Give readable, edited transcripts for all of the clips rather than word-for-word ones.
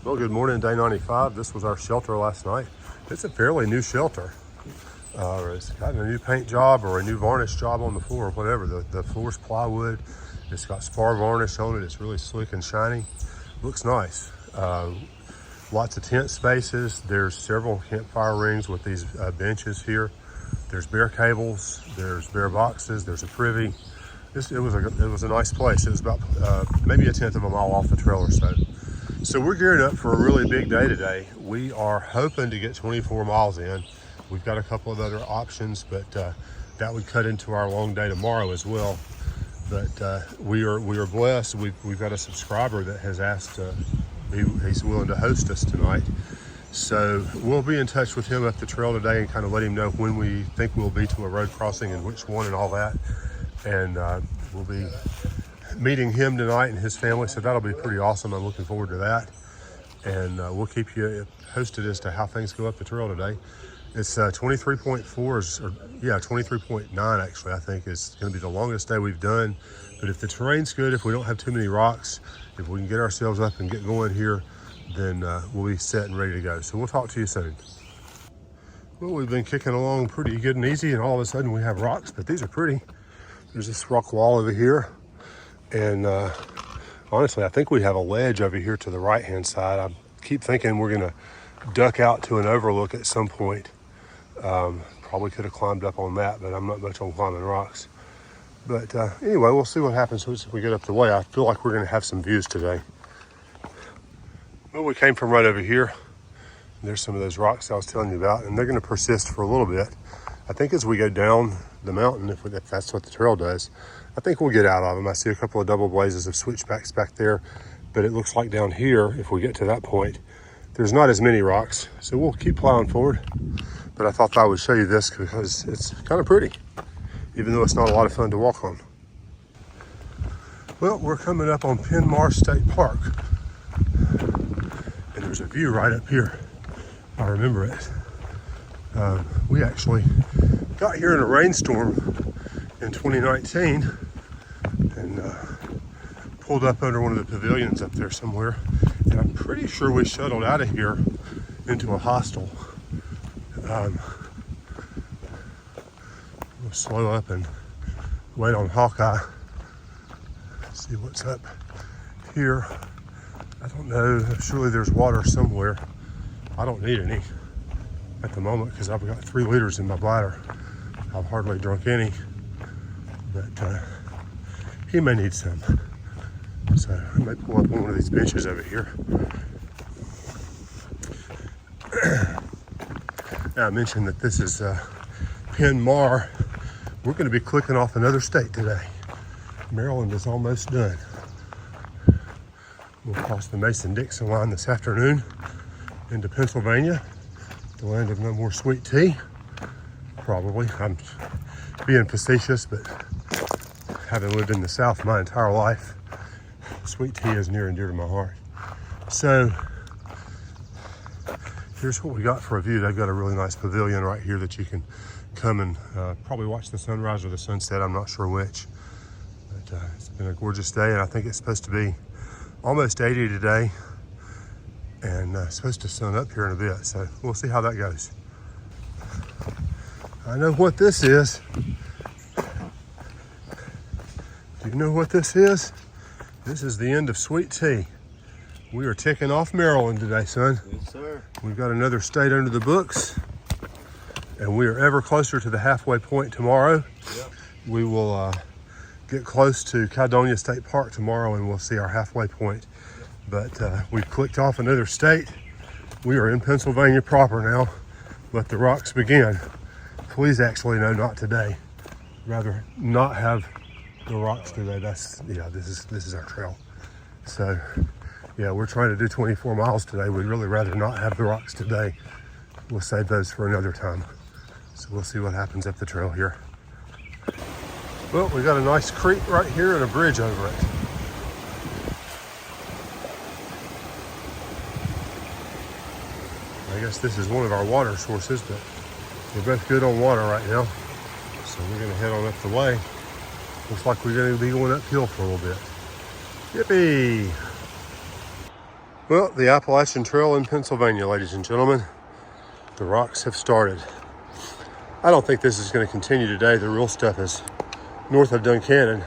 Well, good morning, day 95. This was our shelter last night. It's a fairly new shelter. It's gotten a new paint job or a new varnish job on the floor or whatever. The floor's plywood. It's got spar varnish on it. It's really slick and shiny. Looks nice. Lots of tent spaces. There's several campfire rings with these benches here. There's bare cables. There's bare boxes. There's a privy. It was a nice place. It was about maybe a tenth of a mile off the trail or so. So we're gearing up for a really big day today. We are hoping to get 24 miles in. We've got a couple of other options, but that would cut into our long day tomorrow as well. But we are blessed. We've got a subscriber that has asked, he's willing to host us tonight. So we'll be in touch with him up the trail today and kind of let him know when we think we'll be to a road crossing and which one and all that. And we'll be meeting him tonight and his family, so that'll be pretty awesome. I'm looking forward to that. And we'll keep you posted as to how things go up the trail today. It's 23.9 actually, I think is going to be the longest day we've done. But if the terrain's good, if we don't have too many rocks, if we can get ourselves up and get going here, then we'll be set and ready to go. So we'll talk to you soon. Well, we've been kicking along pretty good and easy, and all of a sudden we have rocks, but these are pretty. There's this rock wall over here. And honestly, I think we have a ledge over here to the right-hand side. I keep thinking we're gonna duck out to an overlook at some point. Probably could have climbed up on that, but I'm not much on climbing rocks. But anyway, we'll see what happens once we get up the way. I feel like we're gonna have some views today. Well, we came from right over here. There's some of those rocks I was telling you about, and they're gonna persist for a little bit. I think as we go down the mountain, if that's what the trail does, I think we'll get out of them. I see a couple of double blazes of switchbacks back there, but it looks like down here, if we get to that point, there's not as many rocks. So we'll keep plowing forward. But I thought I would show you this because it's kind of pretty, even though it's not a lot of fun to walk on. Well, we're coming up on Penmar State Park. And there's a view right up here. I remember it. We actually got here in a rainstorm in 2019 and pulled up under one of the pavilions up there somewhere. And I'm pretty sure we shuttled out of here into a hostel. We'll slow up and wait on Hawkeye. See what's up here. I don't know, surely there's water somewhere. I don't need any at the moment because I've got 3 liters in my bladder. I've hardly drunk any, but he may need some. So I may pull up on one of these benches over here. Now I mentioned that this is Penmar. We're going to be clicking off another state today. Maryland is almost done. We'll cross the Mason-Dixon line this afternoon into Pennsylvania, the land of no more sweet tea. Probably. I'm being facetious, but having lived in the South my entire life, sweet tea is near and dear to my heart. So here's what we got for a view. They've got a really nice pavilion right here that you can come and probably watch the sunrise or the sunset. I'm not sure which. But it's been a gorgeous day, and I think it's supposed to be almost 80 today, and supposed to sun up here in a bit. So we'll see how that goes. I know what this is. Do you know what this is? This is the end of sweet tea. We are ticking off Maryland today, son. Yes, sir. We've got another state under the books, and we are ever closer to the halfway point tomorrow. Yep. We will get close to Caledonia State Park tomorrow, and we'll see our halfway point. But we've clicked off another state. We are in Pennsylvania proper now. Let the rocks begin. Please, actually, no, not today. Rather not have the rocks today. This is our trail. So yeah, we're trying to do 24 miles today. We'd really rather not have the rocks today. We'll save those for another time. So we'll see what happens up the trail here. Well, we got a nice creek right here and a bridge over it. I guess this is one of our water sources, but we're both good on water right now. So we're gonna head on up the way. Looks like we're gonna be going uphill for a little bit. Yippee! Well, the Appalachian Trail in Pennsylvania, ladies and gentlemen. The rocks have started. I don't think this is going to continue today. The real stuff is north of Duncannon.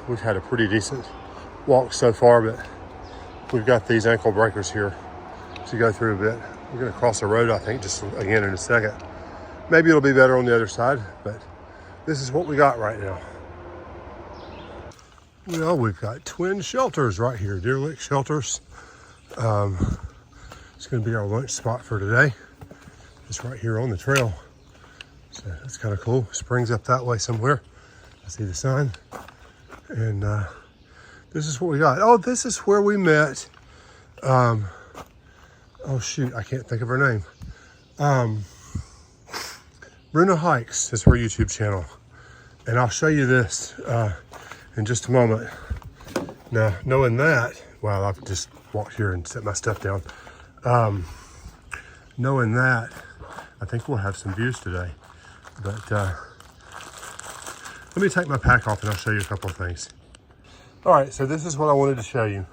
We've had a pretty decent walk so far, but we've got these ankle breakers here to go through a bit. We're going to cross the road, I think, just again in a second. Maybe it'll be better on the other side, but this is what we got right now. Well, we've got twin shelters right here, Deer Lick Shelters. It's going to be our lunch spot for today. It's right here on the trail. So that's kind of cool. Spring's up that way somewhere. I see the sign. And this is what we got. Oh, this is where we met. Oh shoot, I can't think of her name. Bruna Hikes is her YouTube channel. And I'll show you this in just a moment. Now, knowing that, wow, I've just walked here and set my stuff down. Knowing that, I think we'll have some views today. But let me take my pack off and I'll show you a couple of things. All right, so this is what I wanted to show you.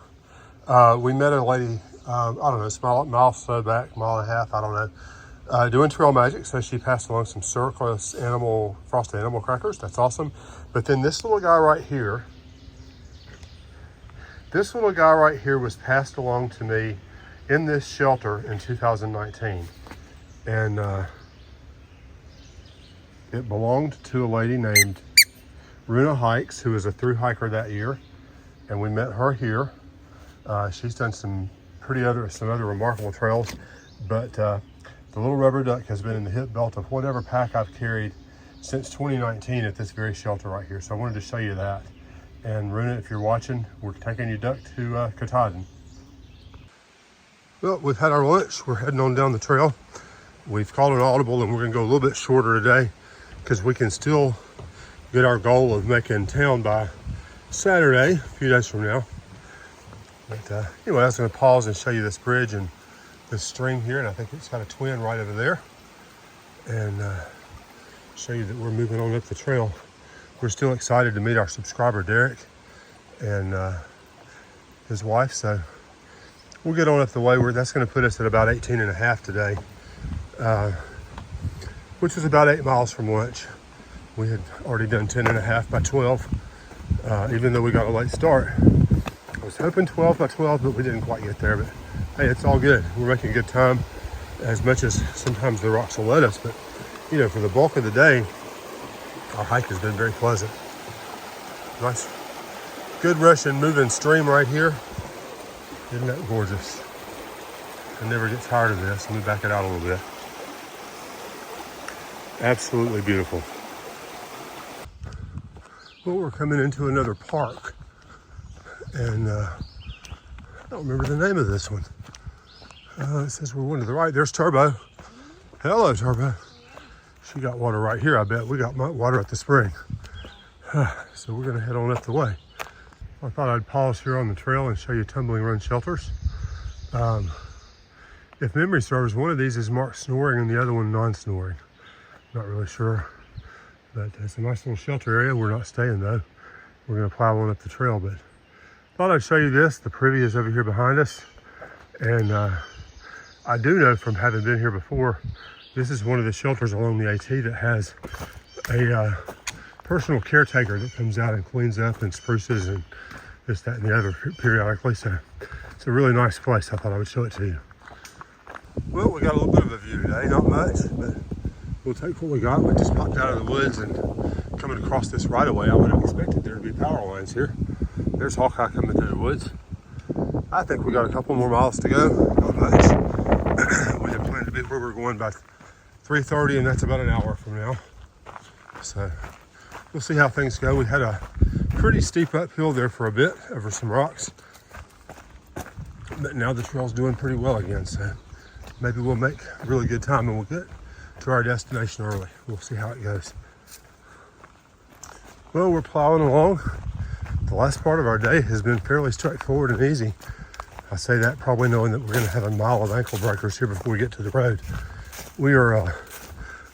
We met a lady, I don't know, it's a mile or so back, mile and a half, I don't know, doing trail magic. So she passed along some Circus frosted animal crackers. That's awesome. But then this little guy right here, was passed along to me in this shelter in 2019. And it belonged to a lady named Bruna Hikes, who was a thru hiker that year. And we met her here. She's done some other remarkable trails, but the little rubber duck has been in the hip belt of whatever pack I've carried since 2019 at this very shelter right here. So I wanted to show you that. And Runa, if you're watching, we're taking you duck to Katahdin. Well, we've had our lunch. We're heading on down the trail. We've called an audible and we're gonna go a little bit shorter today because we can still get our goal of making town by Saturday, a few days from now. But anyway, I was gonna pause and show you this bridge and this stream here, and I think it's got a twin right over there. And show you that we're moving on up the trail. We're still excited to meet our subscriber, Derek, and his wife. So we'll get on up the way. That's going to put us at about 18 and a half today, which was about 8 miles from lunch. We had already done 10 and a half by 12, even though we got a late start. I was hoping 12 by 12, but we didn't quite get there. But hey, it's all good. We're making good time, as much as sometimes the rocks will let us. But you know, for the bulk of the day, our hike has been very pleasant. Nice, good rushing, moving stream right here. Isn't that gorgeous? I never get tired of this. Let me back it out a little bit. Absolutely beautiful. Well, we're coming into another park. And I don't remember the name of this one. It says we're one to the right. There's Turbo. Hello, Turbo. She got water right here, I bet. We got water at the spring. So we're gonna head on up the way. I thought I'd pause here on the trail and show you Tumbling Run shelters. If memory serves, one of these is marked snoring and the other one non-snoring. Not really sure, but it's a nice little shelter area. We're not staying though. We're gonna plow on up the trail, but thought I'd show you this. The privy is over here behind us. And I do know from having been here before, this is one of the shelters along the AT that has a personal caretaker that comes out and cleans up and spruces and this, that, and the other periodically. So it's a really nice place. I thought I would show it to you. Well, we got a little bit of a view today, not much, but we'll take what we got. We just popped out of the woods and coming across this right away. I would have expected there to be power lines here. There's Hawkeye coming through the woods. I think we got a couple more miles to go, not much. We had planned to be where we're going by 3:30, and that's about an hour from now. So we'll see how things go. We had a pretty steep uphill there for a bit over some rocks, but now the trail's doing pretty well again. So maybe we'll make a really good time and we'll get to our destination early. We'll see how it goes. Well, we're plowing along. The last part of our day has been fairly straightforward and easy. I say that probably knowing that we're going to have a mile of ankle breakers here before we get to the road. We are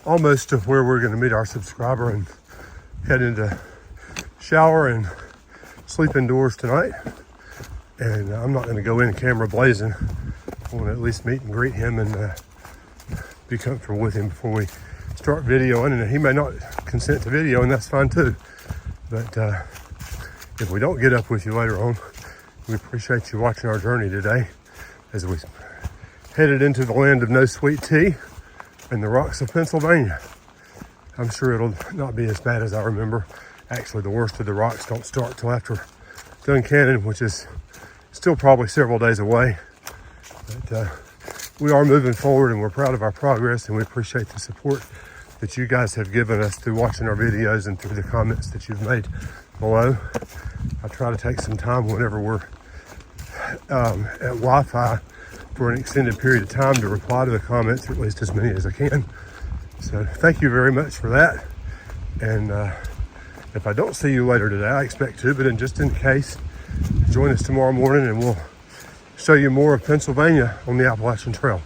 almost to where we're going to meet our subscriber and head into shower and sleep indoors tonight. And I'm not going to go in camera blazing. I want to at least meet and greet him and be comfortable with him before we start videoing. And he may not consent to video, and that's fine too. But if we don't get up with you later on, we appreciate you watching our journey today as we headed into the land of no sweet tea and the rocks of Pennsylvania. I'm sure it'll not be as bad as I remember. Actually, the worst of the rocks don't start till after Duncannon, which is still probably several days away. But we are moving forward, and we're proud of our progress, and we appreciate the support that you guys have given us through watching our videos and through the comments that you've made below. I try to take some time whenever we're at Wi-Fi for an extended period of time to reply to the comments, at least as many as I can. So thank you very much for that. And if I don't see you later today, I expect to, but just in case, join us tomorrow morning and we'll show you more of Pennsylvania on the Appalachian Trail.